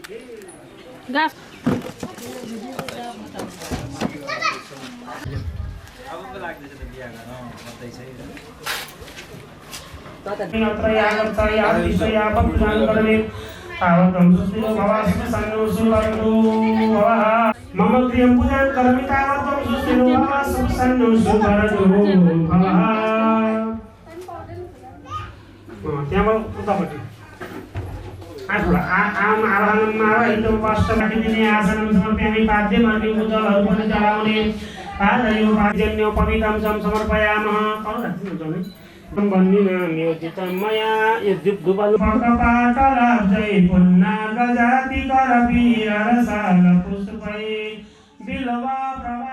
गाफ मम प्रियं पूजां करोमि तावत्त्वं सुस्थिरो भव सुखसन्नो सुभरतो भवः। त्यहाँबाट उतापट्टि आफूलाई आवाहनं आवाहितं वास्तवमाथि दिने आसनं समर्पयामि पाद्यम् अर्घ्यं जलहरू पनि चढाउने पादयो पाद्यन्यो पवित्रं समर्पयामः। बन्दिना नियोजितं मया यद्युक्तुबल पकपाटलाब्जै पुन्नागजाति करवीररसाल पुष्पै बिल्वा प्रवाल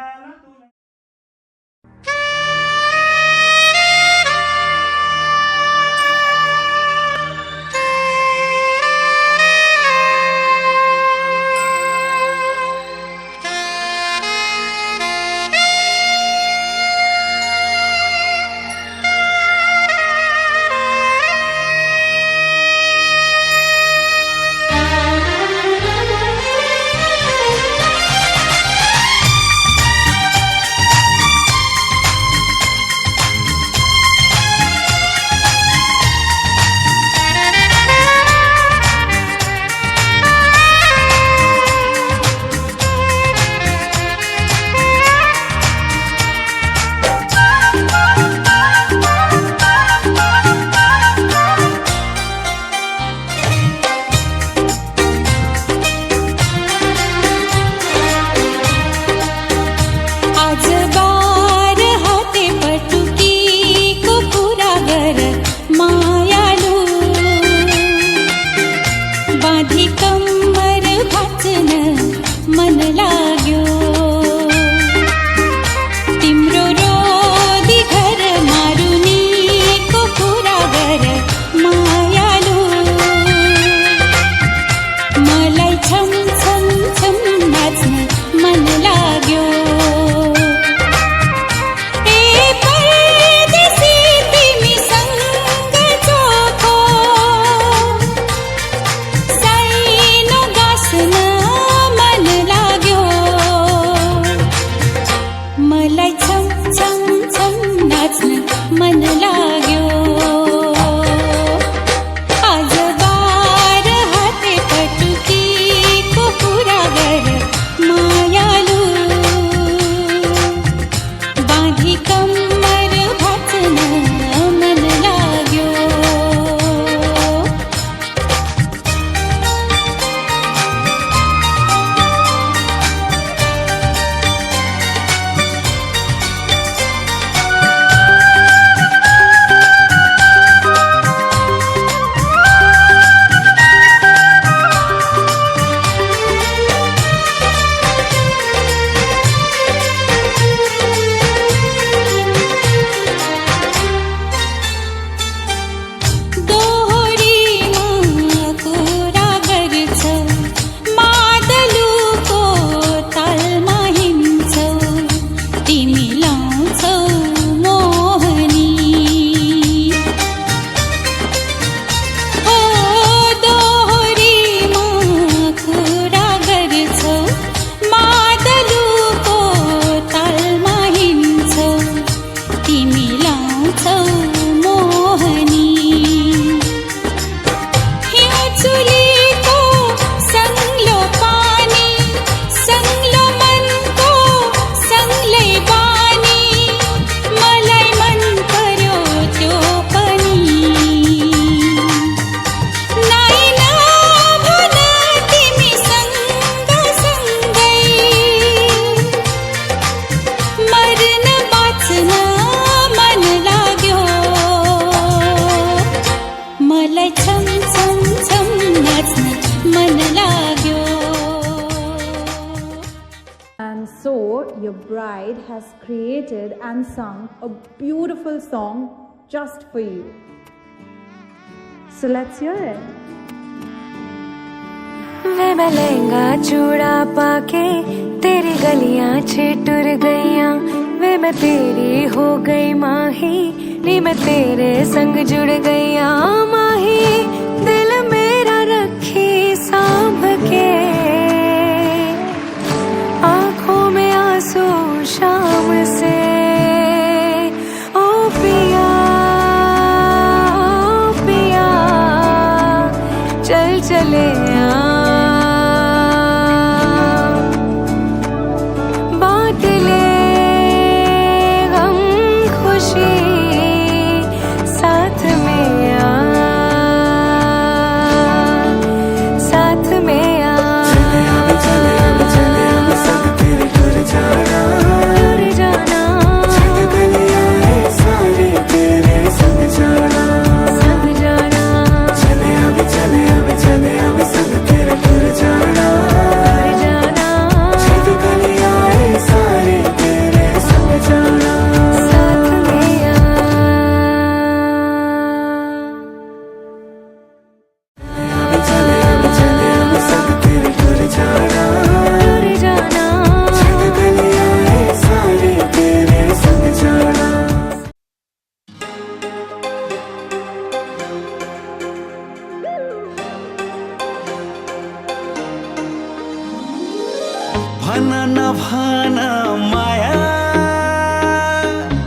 your bride has created and sung a beautiful song just for you. So let's hear it. Way मैं लहंगा चूड़ा पाके तेरी गलियां छिटुर गईयां, वे मैं तेरी हो गई माही, नी मैं तेरे संग जुड़ गईयां माही, दिल मेरा रखी सांभ के चले बांट ले गम खुशी साथ में साथ में भाना न भाना माया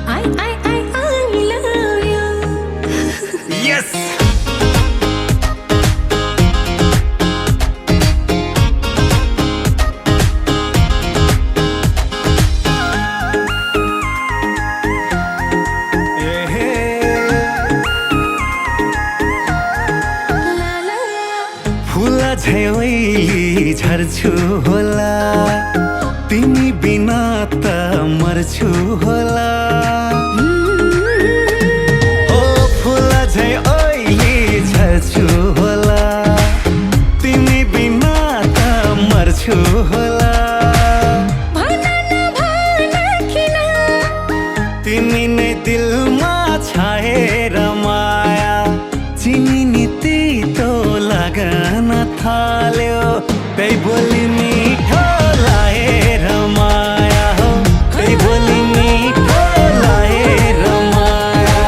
I love you. यस फुला झैली झर्छु होला तिमी बिना त मर्छु होला ओ फुला झै ओइली झर्छु होला तिमी बिना त मर्छु होला तिमी नै दिलमा छाएर माया चिनी नि तितो लागन थाल्यो त्यही बोली मिठो लाएर माया हो त्यही बोली मिठो लाएर माया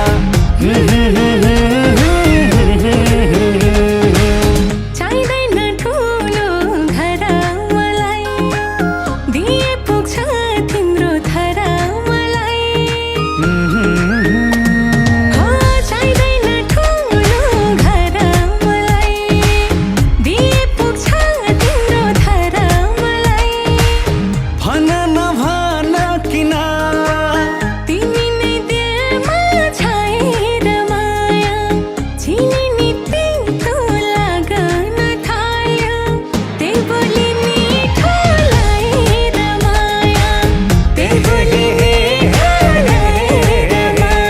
चाहिँदैन ठुलो घर मलाई दिए पुग्छ तिम्रो थर मलाई चाहिँदैन ठुलो घर मलाई दिए पुग्छ तिम्रो थर मलाई भन न भन किन तिमी नै दिलमा छाएर माया चिनी नि तितो लागन थाल्यो त्यही बोली मिठो लाएर माया त्यही बोली मिठो लाएर माया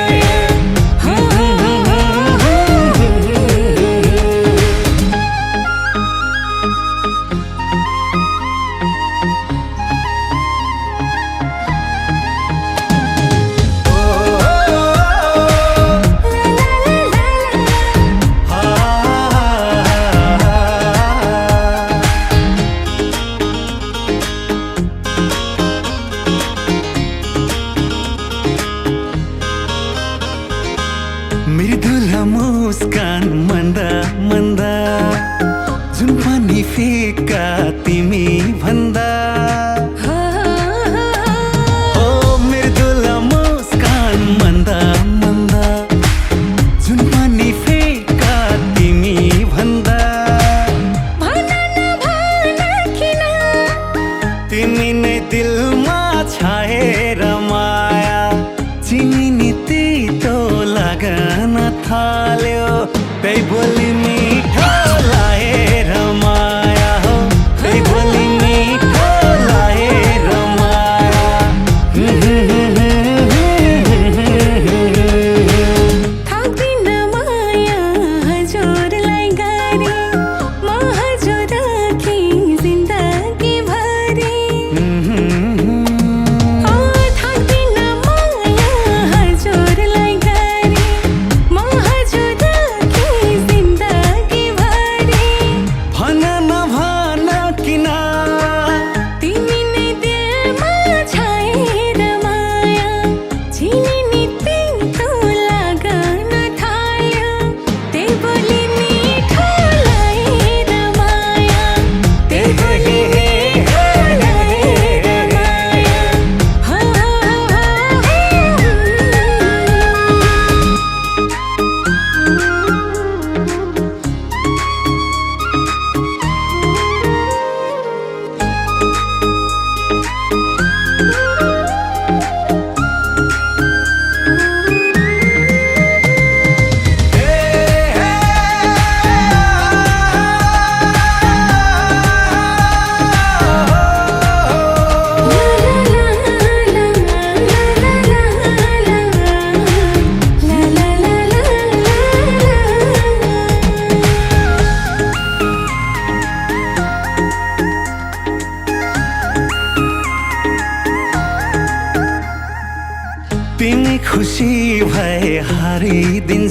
मृदुल मुस्कान मन्दा मन्दा जुन पनि फिका तिमी भन्दा ओ मृदुल मुस्कान मन्दा मन्दा जुन पनि फिका तिमी भन्दा भन न भन किन तिमी नै दिलमा छाएर माया चिनी नि तितो लागन थाल्यो त्यही बोली मिठो लाएर माया हो त्यही बोली मिठो लाएर माया थाक्दिन माया हजुरलाई गरी म हजुरकी जिन्दगी भरी थाक्दिन माया हजुरलाई गरी म हजुरकी जिन्दगी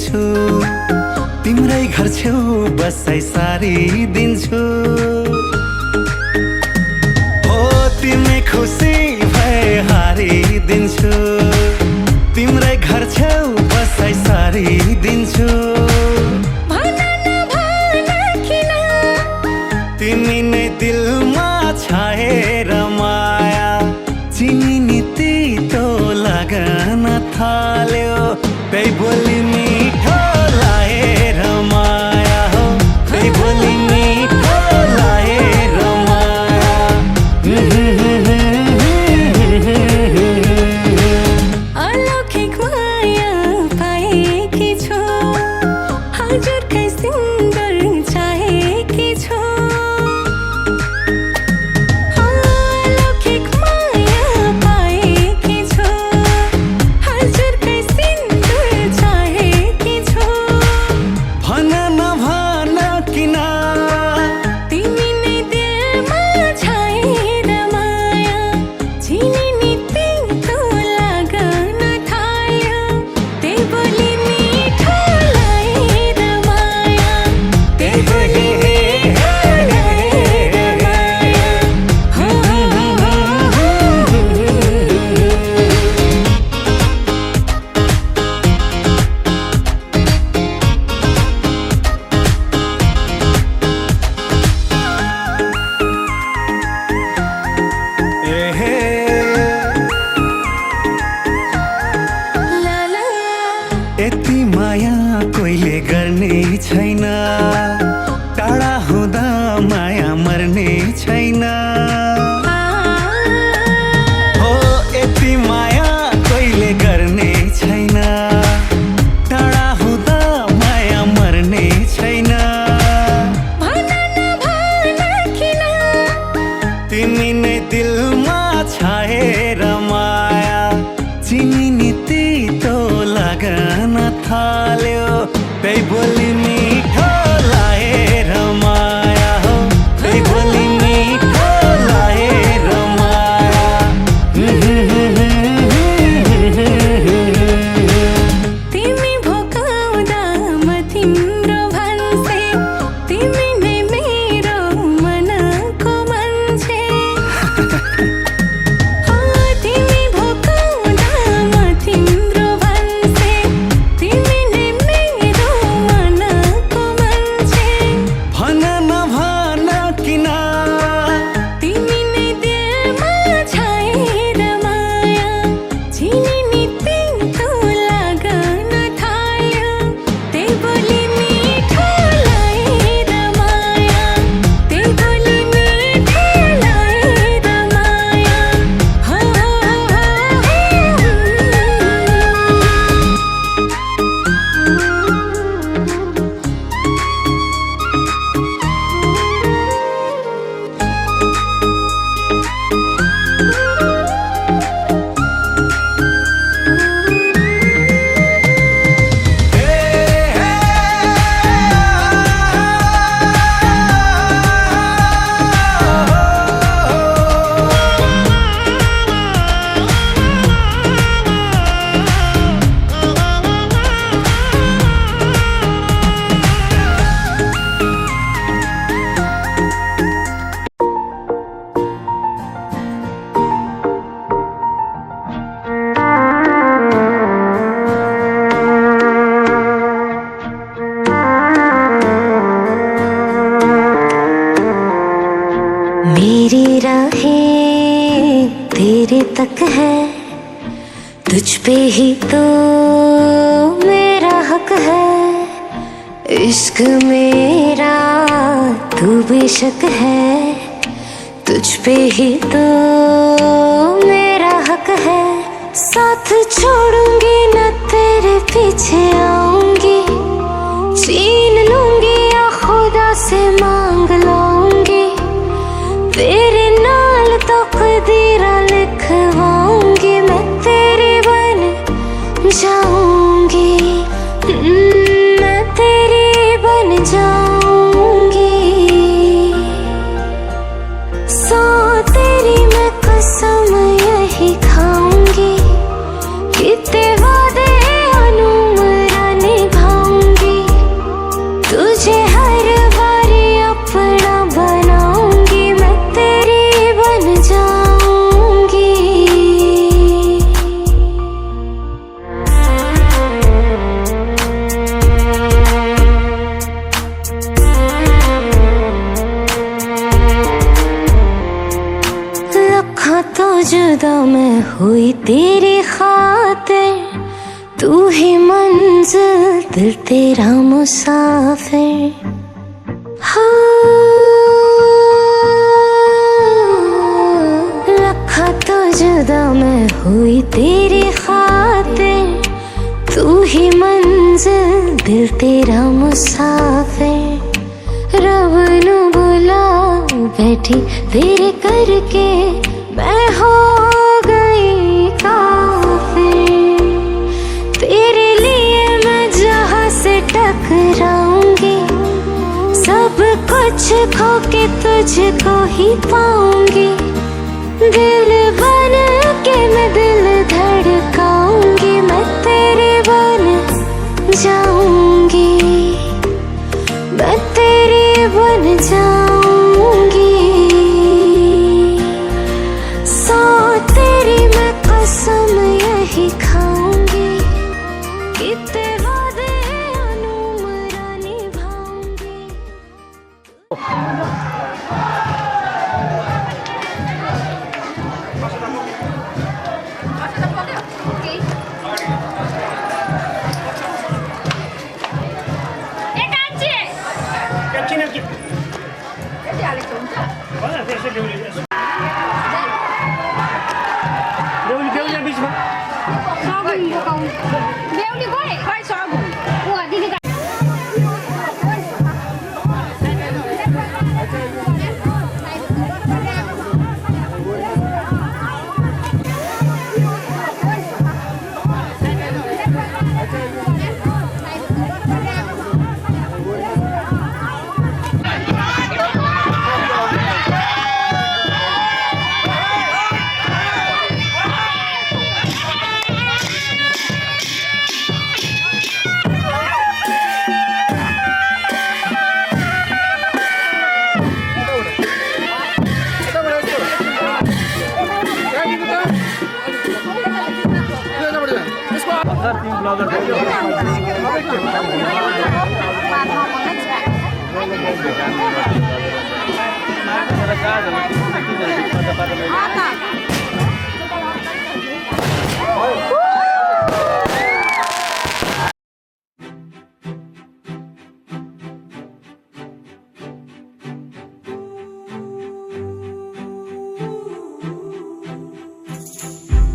दिन्छु तिम्रै घर छेउ बसाइ सारी दिन्छु हो तिमी खुसी भए हारी दिन्छु तिम्रै घर छेउ बसाइ सारी दिन्छु तिमी नै दिलमा छाएर माया चिनी नि तितो लागन थाल्यो त्यही बोली मिठो लाएर माया हो त्यही बोली मिठो लाएर माया अलौकिक माया पाएकी छु हजुरकै सुन्दर चाहेकी छु अलौकिक माया पाएकी छु हजुरकै सुन्दर चाहेकी छु भन नभन किन तिमी नै दिलमा छाएर माया चिनी नि तितो लागन थाल्यो त्यही बोली मिठो लाएर माया त्यही बोली मिठो लाएर माया हो ला ला यति माया कोहीले गर्ने छैन टाढा हुँदा माया मर्ने छैन हो यति माया कोहीले गर्ने छैन टाढा हुँदा माया मर्ने छैन भन नभन किन तिमी नै दिलमा छाएर माया चिनी नि तितो लागन थाल्यो त्यही बोली मिठो लाएर माया हो त्यही बोली मिठो लाएर माया तिमी भोकाउँदा म तिम्रो भन्से तिमी नै मेरो मनको मान्छे तिमी भोकाउँदा म तिम्रो भन्से तिमी नै मेरो मनको मान्छे भन नभन किन तिमी नै दिलमा छाएर माया चिनी नि तितो लागन थाल्यो त्यही बोली मिठो लाएर माया त्यही बोली मिठो लाएर माया हो मेरी राहें तेरे तक है तुझ पे ही तो मेरा हक है इश्क मेरा तू बेशक है तुझ पे ही तो मेरा हक है साथ छोड़ूंगी न तेरे पीछे आऊंगी छीन लूंगी या खुदा से मांग लाऊंगी तेरे नाल तकदीरा लिखवाऊंगी मैं तेरी बन जाऊंगी मैं तेरी बन जाऊंगी सो तेरी मैं कसम यही खाऊंगी कितने वादे अनुमरा निभाऊंगी मैं हुई तेरी खातिर, तू ही मंजिल दिल तेरा मुसाफिर। रखा तो जुदा मैं हुई तेरी खातिर, तू ही मंजिल दिल तेरा मुसाफिर। रब नू बुला बैठी तेरे करके, मैं हो गई काफिर। तेरे लिए मैं जहां से टकराऊंगी, सब कुछ खो के तुझको ही पाऊंगी। दिल बन के मैं दिल धड़काऊंगी, मैं तेरे बन जाऊंगी, मैं तेरी बन जाऊंगी। सो तेरी मैं कसम यही खाऊंगी, कितने वादे अनुमरा निभाऊंगी। Beuli bicho. Beuli boleh? Hai sabu. Wah, di dekat.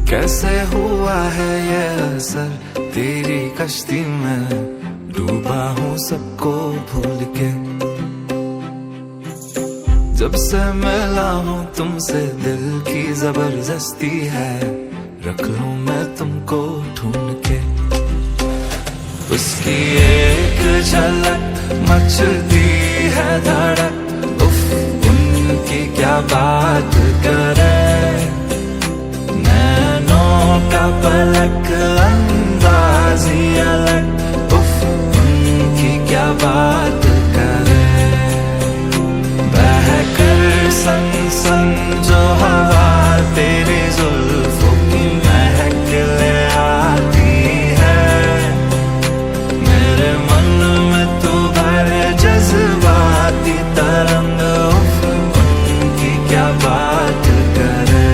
कैसे हुआ है ये असर तेरी कश्ती में, डूबा हूँ सबको भूल के। जब से मिला हूँ तुमसे दिल की जबरदस्ती है, रख लूं मैं तुमको ढूंढ के। उसकी एक झलक मचती है धड़क, उफ उनकी क्या बात करें। नैनों का पलक अंदाज़ी अलग, उफ उनकी क्या बात करें। बहकर संग संग जो हवा तेरी जुल्फों की महक ले आती है, मेरे मन में तू भरे जज्बाती तरंग, उफ उनकी क्या बात करें।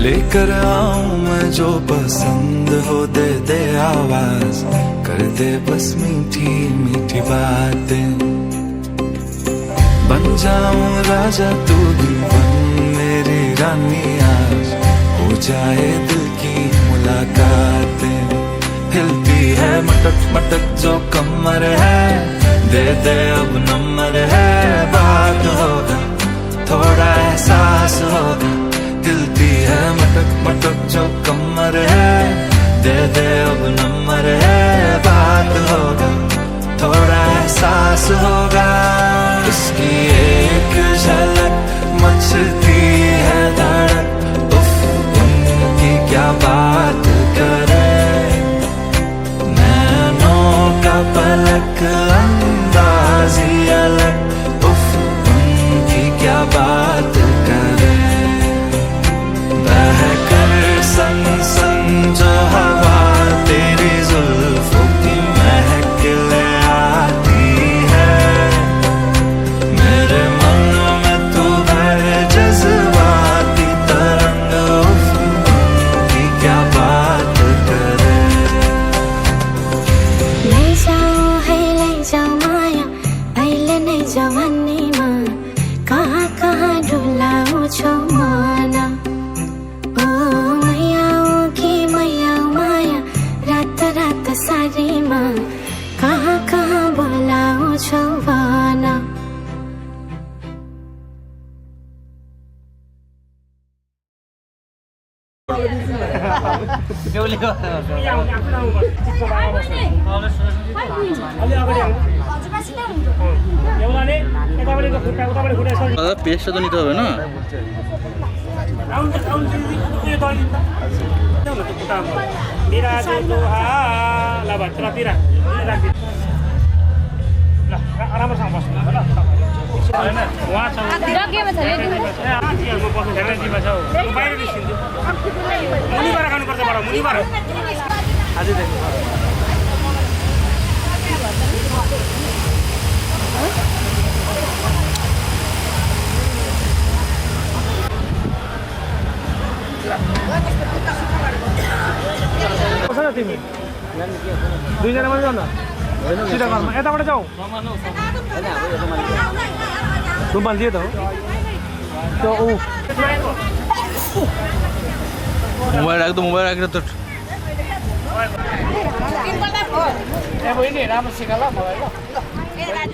लेकर आऊं मैं जो पसंद हो, दे दे आवाज, कर दे बस मीठी मीठी बातें। बन जाऊं राजा तू दीवान मेरी रानी, आज हो जाए दिल की मुलाकातें। हिलती है मटक मटक जो कमर है, दे दे अब नंबर है। बात होगा थोड़ा एहसास होगा, हिलती है मटक मटक जो कमर है, दे दे अब नंबर है। बात होगा थोड़ा एहसास होगा, उसकी एक झलक मचती है। माया अहिले नै जवानीमा कहाँ कहाँ डुलाउ छौ माना ओ मैया ओ कि मैया माया रात रात सारीमा कहाँ कहाँ बोलाउ छौ भना पेस्ट तो नितो হবে না तिमी दुईजना मात्रै जाऊ न सिधा घरमा यताबाट जाऊ रुमाल दिए त हो मोबाइल राख दो तो राम्रो सिका ल मोबाइल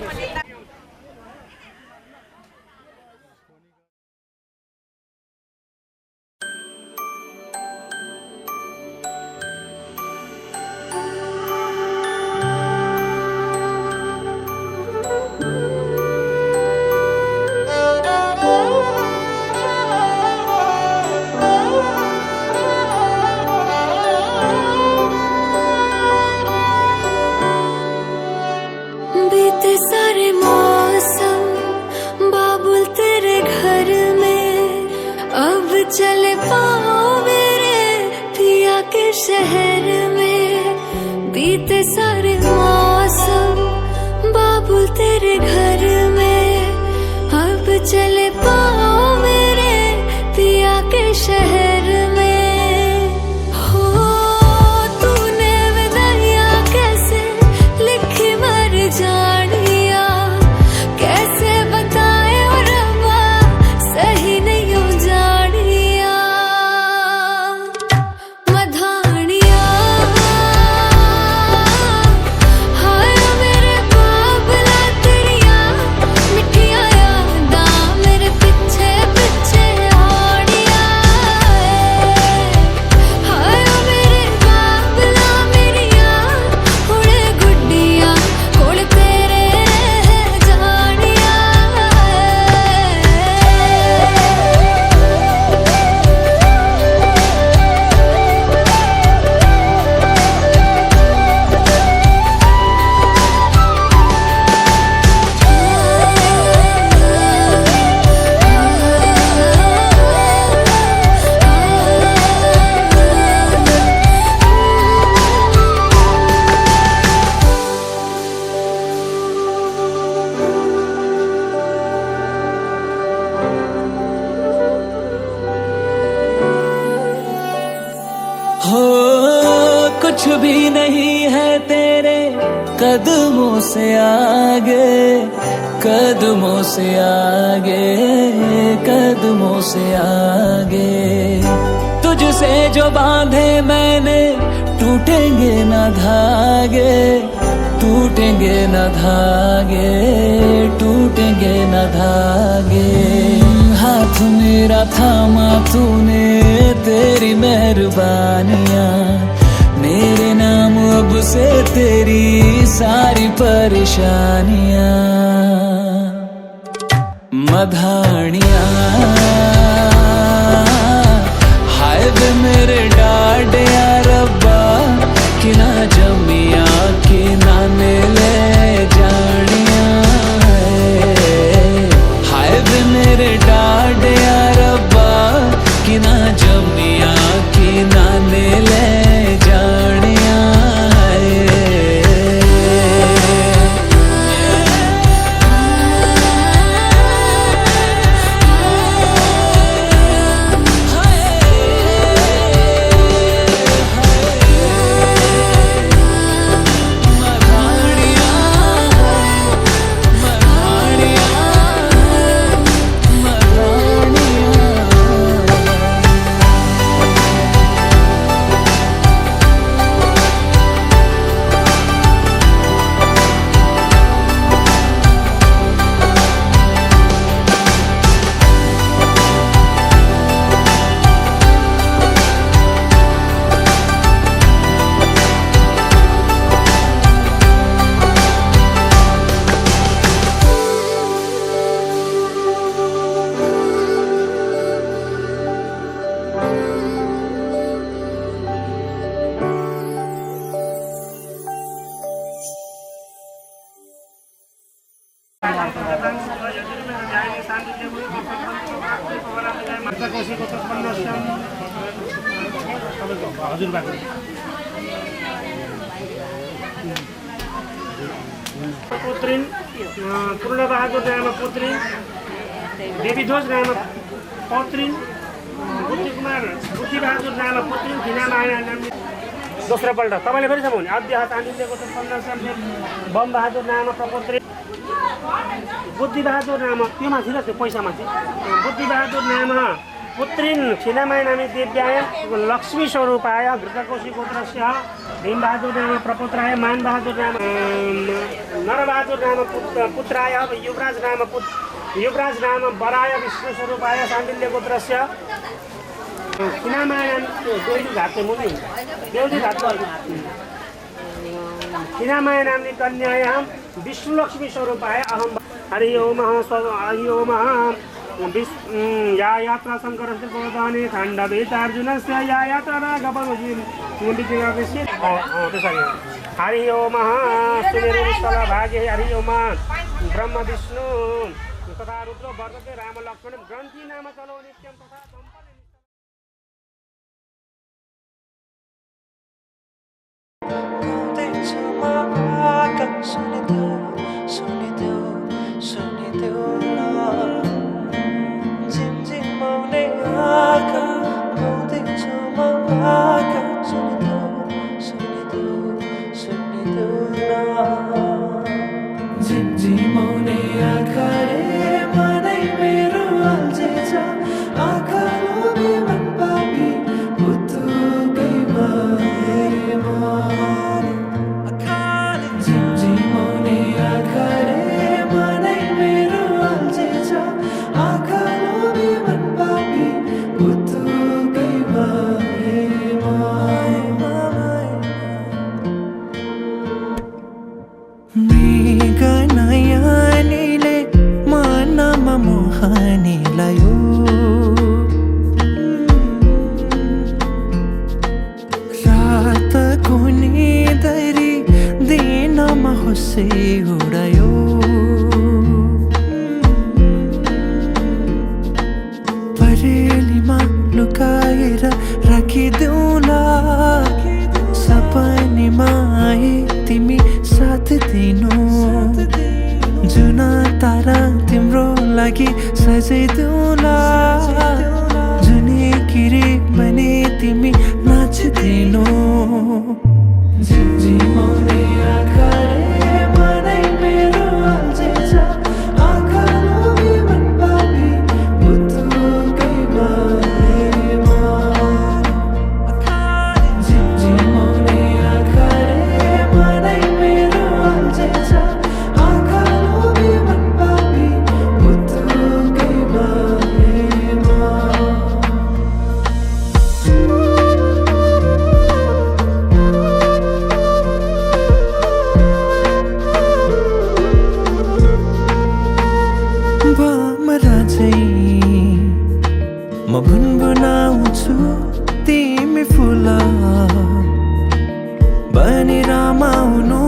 बीते सारे मौसम बाबुल तेरे घर में अब चले पाओ मेरे पिया के शहर में बीते सारे मौसम बाबुल तेरे घर में अब चले पाओ मेरे पिया के शहर में हो तूने विदाइयां कैसे लिखी मर जानिया कैसे बताए और रब्बा सही नहीं हो जानिया मधानिया हाय मेरे बाबला तेरिया मिठिया यादा मेरे पीछे पीछे आड़िया हाय मेरे बाबला मेरिया हुणे गुड्डिया कोल तेरे रह जानिया हो कुछ भी नहीं है तेरे कदमों से आगे कदमों से आगे कदमों से आगे तुझसे जो बांधे मैंने टूटेंगे न धागे टूटेंगे न धागे टूटेंगे न धागे हाथ मेरा थामा तूने तेरी मेहरबानियां मेरे नाम अब से तेरी सारी परेशानियां मधानियां हाय वे मेरे डाडिया रब्बा कि ना जमिया कि ना ले जानिया हाय वे मेरे डाडिया रब्बा कि ना जमिया कि ना ले जानिया मधानिया कोसीको 53 श्याम तपाईँको हजुरबाको पुत्रिन पूर्णबहादुर राणा पुत्रिन देवीध्वज राणा पौत्रिन बुद्धिबहादुर राणा पुत्रिन घिनामाया नामले दोस्रो पल्ट तपाईँले फेरि सम्झाउने अध्यय चाँदिलेको 15 श्यामले बमबहादुर राणा प्रपुत्री बुद्धिबहादुर नाम त्यो माथि र त्यो पैसा माथि बुद्धिबहादुर नाम पुत्रिन छिनामाया नामी देव्याय लक्ष्मी स्वरूपाय घृतकोशी गोत्रस्य भीमबहादुर नाम प्रपुत्राय मानबहादुर नाम नरबहादुर नाम पुत्राय युवराज नाम बराय विष्णु स्वरूपाय शाण्डिल्य गोत्रस्य छिनामाया देउली घाटले मुनि देउली घाटको छिनामाया नामनी कन्यायां विष्णुलक्ष्मी स्वरूपाय अहम हरि ओम हरि ओम या यात्रा शङ्करस्य गोदाने खण्डवेतार्जुनस्य या यात्रा राघवजी मुण्डिकेयस्य त्यसरी हरि ओम सुमेरुस्थल भागे हरि ओम ब्रह्म विष्णु तथा रुद्र वर्तते राम लक्ष्मण ग्रन्थि नाम चलो नित्यं तथा परेलीमा लुकाएर राखिदेऊला सपनीमा आए तिमी साथ दिनु जुन तारा तिम्रो लागि सजाइदेऊला जुनी किरी बने तिमी नाचिदिनु झिमझिमाउने आँखाले मनै मेरो अल्झिन्छ आँखा लोभी मन पापी पुतुकै बारेमा झिमझिमाउने आँखाले मनै मेरो अल्झिन्छ आँखा लोभी मन पापी पुतुकै बारेमा म भुनभुनाउँछु तिमी फुल बनी रमाउनु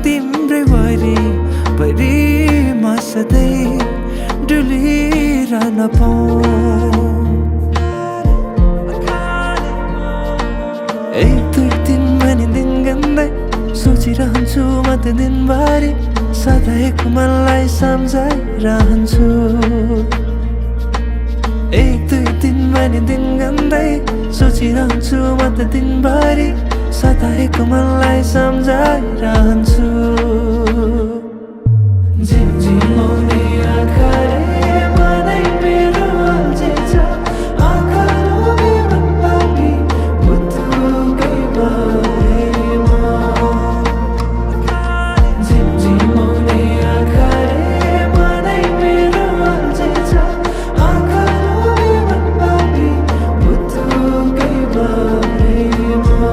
तिम्रै वरिपरि म सधैँ डुलिरहन पाऊँ एक दुई दिन भनी दिन गन्दै सोचिरहन्छु म त दिनभरि सधैँको मनलाई सम्झाइरहन्छु एक दुई दिन भनी दिन गन्दै सोचिरहन्छु म त दिनभरि सधैँको मनलाई सम्झाइरहन्छु झिमझिमाउने आँखाले मनै मेरो अल्झिन्छ आँखा लोभी मन पापी पुतुकै बारेमा झिमझिमाउने आँखाले मनै मेरो अल्झिन्छ आँखा लोभी मन पापी पुतुकै बारेमा।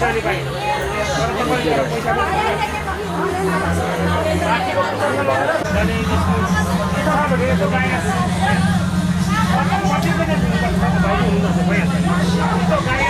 जाने पाएँ तर तपाईँले पैसा बाँकीको जाने भने यसो गाई कति पनि दिनुपर्छ भाइ हुनुहुन्छ भइहाल्छ यसो गाई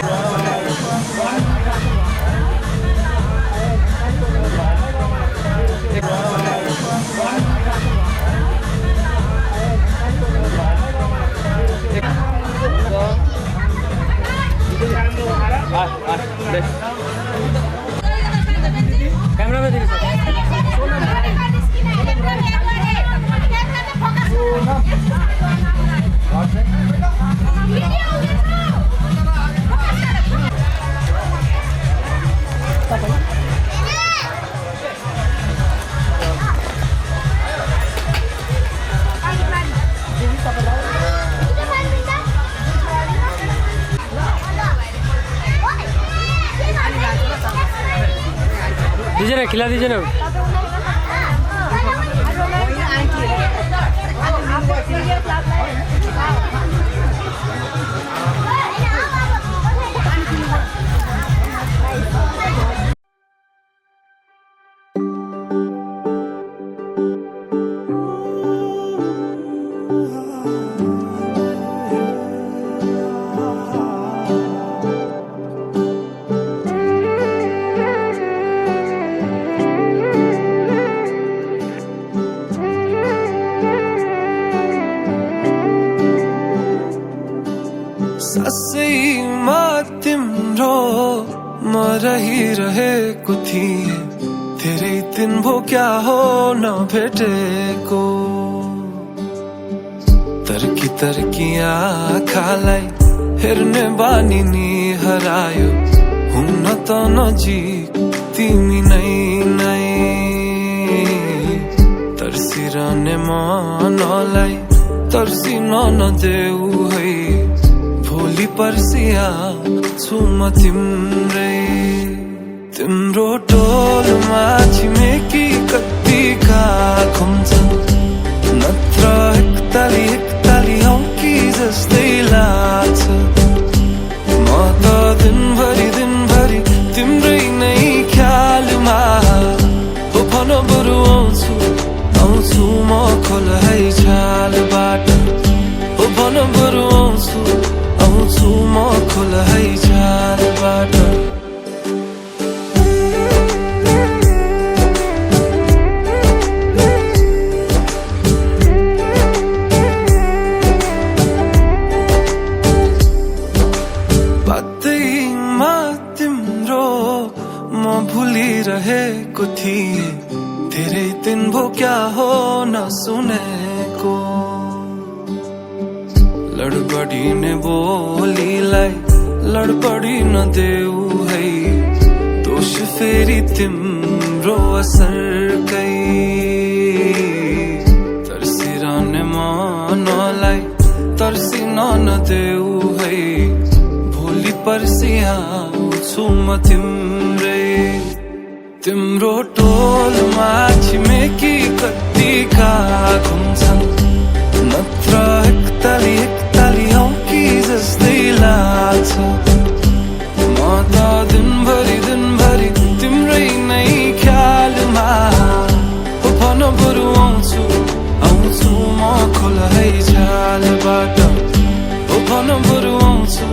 दीजिए ना, खिला दीजिए ना। ससैमा तिम्रो म रहिरहेको थिएँ धेरै दिन भो क्या हो नभेटेको तर्की तर्की आँखालाई हेर्ने बानी नि हरायो हुन त नजिक तिमी नै तर्सिरहने मनलाई तर्सिन नदेऊ है भोलि पर्सिया छु म तिम्रै तिम्रो टोलमा छिमेकी कतिका खुम्छन् नत्र एकताली हौ कि जस्तै लाग्छ म त दिनभरि तिम्रै नै ख्यालमा हो भन बरु आउँछु म खोल है छालबाट हो भन बरु आउँछु म खोल है छालबाट बाटैमा तिम्रो म भुलिरहेको थिएँ धेरै दिन भो क्या हो नसुनेको लडबडिने बोलीलाई लडबडी नदेऊ है दोष फेरि तिम्रो असरकै तर्सिरहने मनलाई तर्सिन नदेऊ है भोलि पर्सि आउँछु म तिम्रै तिम्रो टोलमा छिमेकी कतिका घुम्छन् नत्र एकताली हौ कि जस्तै लाग्छ म त दिनभरि तिम्रै नै ख्यालमा हो भन बरु आउँछु म खोल है छालबाट हो भन बरु आउँछु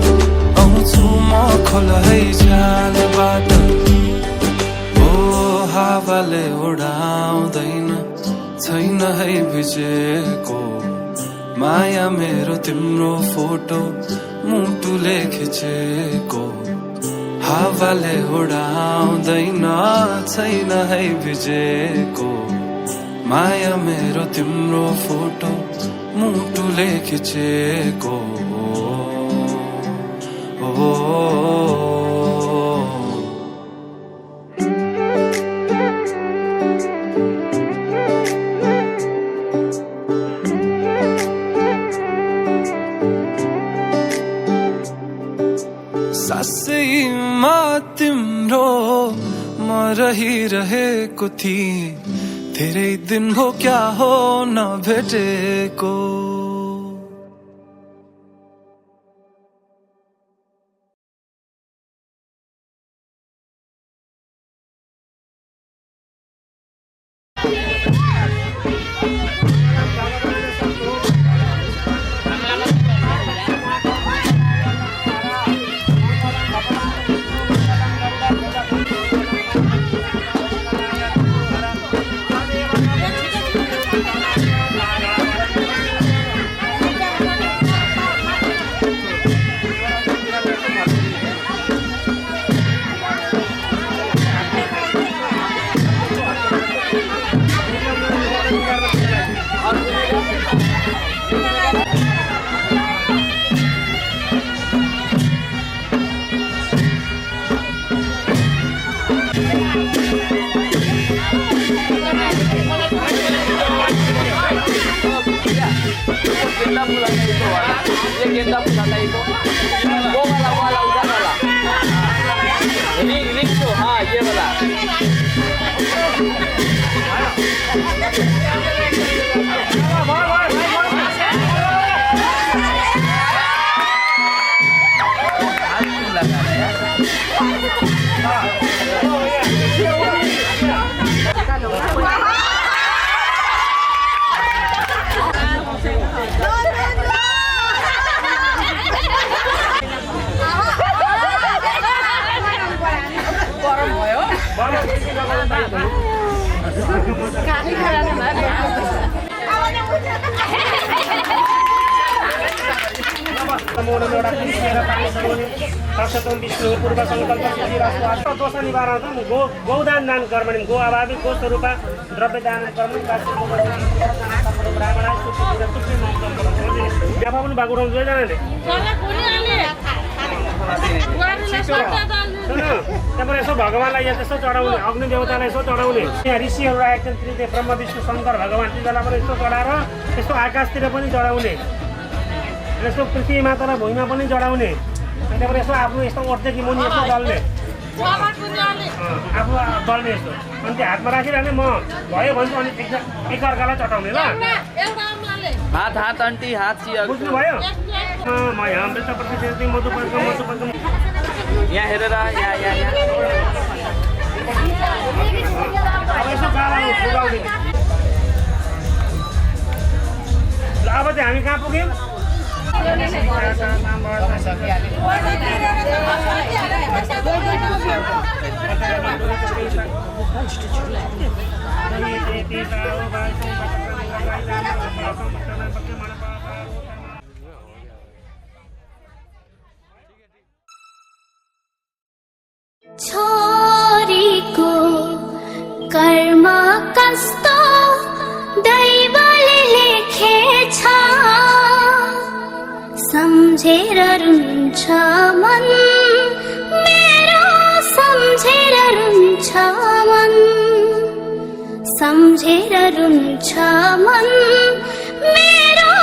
म खोल है छालबाट हावाले उडाउँदैन छैन है भिजेको माया मेरो तिम्रो फोटो मुटुले खिचेको हावाले उडाउँदैन छैन है भिजेको माया मेरो तिम्रो फोटो मुटुले खिचेको सासैमा तिम्रो म रहिरहेको थिएँ धेरै दिन भो क्या हो नभेटेको गेंदा फूल आता है इसको वाला, ये गेंदा फूल आता है इसको, वो वाला उधर वाला रिंग शो, हाँ ये वाला। पूर्व संकल्प दोष निवारण गौदान दान कर्म गो अभावी गो स्वरूप द्रव्य दान कर्म पनि बागुराउनु दुईजनाले त्यहाँबाट यसो भगवान्लाई यहाँ त्यसो चढाउने अग्नि देवतालाई यसो चढाउने यहाँ ऋषिहरू आएका छन् त्रिदेव ब्रह्मा विष्णु शङ्कर भगवान् तिनीहरूलाई पनि यस्तो चढाएर यस्तो आकाशतिर पनि चढाउने यस्तो पृथ्वी मातालाई भुइँमा पनि चढाउने त्यहाँबाट यसो आफ्नो यस्तो ओर्देखि मुनि यस्तो दल्ने आफू दल्ने यस्तो अनि त्यो हातमा राखिरहने म भयो भन्छु अनि एकअर्कालाई चढाउने ल हात आन्टी हात चिया बुझ्नुभयो म यहाँ मृतप्रति मधुपर्क यहाँ हेरेर यहाँ यसो गालामा फुगाउने ल अब चाहिँ हामी कहाँ पुग्यौँ छोरीको कर्म कस्तो दैवले लेखेछ सम्झेर रुन्छ मन मेरो सम्झेर रुन्छ मन सम्झेर रुन्छ मन मेरो